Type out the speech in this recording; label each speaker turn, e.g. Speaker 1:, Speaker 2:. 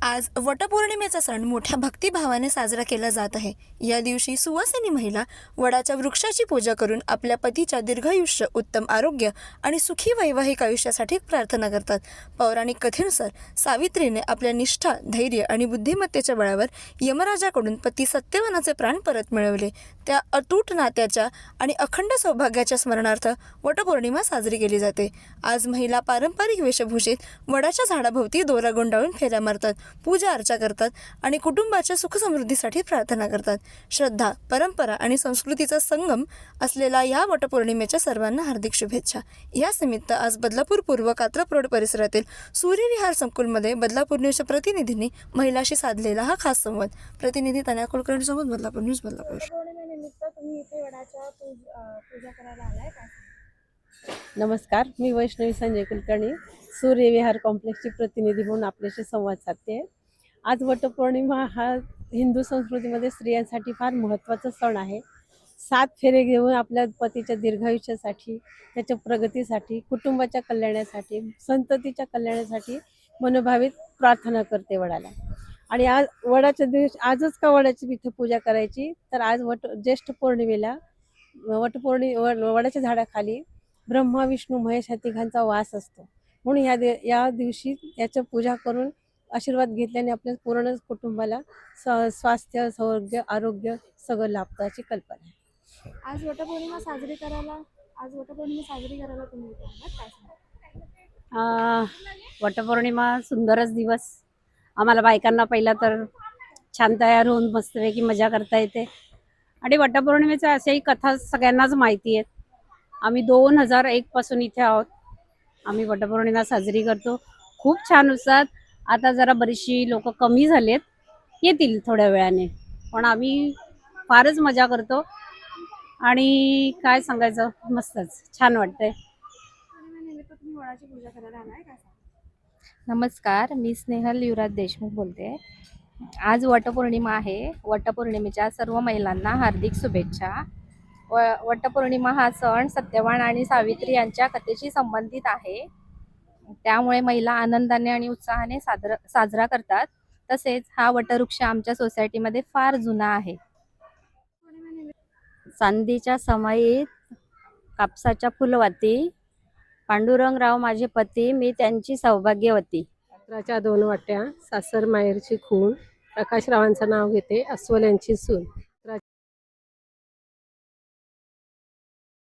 Speaker 1: आज वटपौर्णिमेचा सण मोठ्या भक्तिभावाने साजरा केला जात आहे। या दिवशी सुवासिनी महिला वडाच्या वृक्षाची पूजा करून आपल्या पतीच्या दीर्घायुष्य, उत्तम आरोग्य आणि सुखी वैवाहिक आयुष्यासाठी प्रार्थना करतात। पौराणिक कथेनुसार सावित्रीने आपल्या निष्ठा, धैर्य आणि बुद्धिमत्तेच्या बळावर यमराजाकडून पती सत्यवानाचे प्राण परत मिळवले। त्या अतूट नात्याच्या आणि अखंड सौभाग्याच्या स्मरणार्थ वटपौर्णिमा साजरी केली जाते। आज महिला पारंपरिक वेशभूषेत वडाच्या झाडाभोवती दोरा गुंडाळून फेऱ्या मारतात, पूजा अर्चा करतात आणि कुटुंबाच्या सुखसमृद्धीसाठी प्रार्थना करतात। श्रद्धा, परंपरा आणि संस्कृतीचा संगम असलेला या वटपौर्णिमेच्या सर्वांना हार्दिक शुभेच्छा। याच निमित्त आज बदलापूर पूर्व कात्रप रोड परिसरातील सूर्यविहार संकुलमध्ये बदलापूर न्यूजच्या प्रतिनिधींनी महिलाशी साधलेला हा खास संवाद। प्रतिनिधी तनया कुलकर्णीसोबत बदलापूर न्यूज, बदलापूर।
Speaker 2: वटपौर्णिमेनिमित्त तुम्ही इथे वडाच्या पूजा करायला आलाय का?
Speaker 3: नमस्कार, मी वैष्णवी संजय कुलकर्णी, सूर्यविहार कॉम्प्लेक्सची प्रतिनिधी म्हणून आपल्याशी संवाद साधते। आज वटपौर्णिमा हा हिंदू संस्कृतीमध्ये स्त्रियांसाठी फार महत्त्वाचा सण आहे। 7 फेरे घेऊन आपल्या पतीच्या दीर्घायुष्यासाठी, त्याच्या प्रगतीसाठी, कुटुंबाच्या कल्याणासाठी, संततीच्या कल्याणासाठी मनोभावित प्रार्थना करते वडाला। आणि आज वडाच्या दिवशी आजच का वडाची इथे पूजा करायची, तर आज ज्येष्ठ पौर्णिमेला वडाच्या झाडाखाली ब्रह्मा, विष्णू, महेश या तिघांचा वास असतो। म्हणून या दिवशी याची पूजा करून आशीर्वाद घेतल्याने आपल्या पूर्ण कुटुंबाला स्वास्थ्य, सौभाग्य, आरोग्य सगळं लाभतं अशी कल्पना आहे।
Speaker 2: आज वटपौर्णिमा साजरी करायला तुम्ही इथे आलात, काय सांगाल?
Speaker 3: वटपौर्णिमा सुंदरच दिवस। आम्हाला बायकांना पहिला तर छान तयार होऊन मस्तपैकी मजा करता येते। आणि वटपौर्णिमेच्या अशाही कथा सगळ्यांनाच माहिती आहेत। आम्ही 2001 पासून इथे आहोत। आम्ही वटपौर्णिमा साजरी करतो खूप छान उत्साहात। आता जरा बरीचशी लोक कमी झालेत, येतील थोड्या वेळाने, पण आम्ही फारच मजा करतो आणि काय सांगायचं, मस्तच छान वाटतंय।
Speaker 2: वटपौर्णिमेनिमित्त तुम्ही वडाची पूजा करायला आलाय, काय सांगाल?
Speaker 4: नमस्कार, मी स्नेहल युवराज देशमुख बोलते। आज वटपौर्णिमा आहे। वटपौर्णिमेच्या सर्व महिलांना हार्दिक शुभेच्छा। वटपौर्णिमा हा सण सत्यवान आणि सावित्री यांच्या कथेशी संबंधित आहे। त्यामुळे महिला आनंदाने आणि उत्साहाने साजरा करतात। तसेच हा वटवृक्ष आमच्या सोसायटीमध्ये फार जुना आहे। चांदीच्या समाईत कापसाच्या फुलवाती, पांडुरंगराव माझे पती, मी त्यांची सौभाग्यवती।
Speaker 3: पात्राच्या 2 वाट्या, सासर माहेरची खूण, प्रकाशरावांचं नाव घेते, अस्वल यांची सून।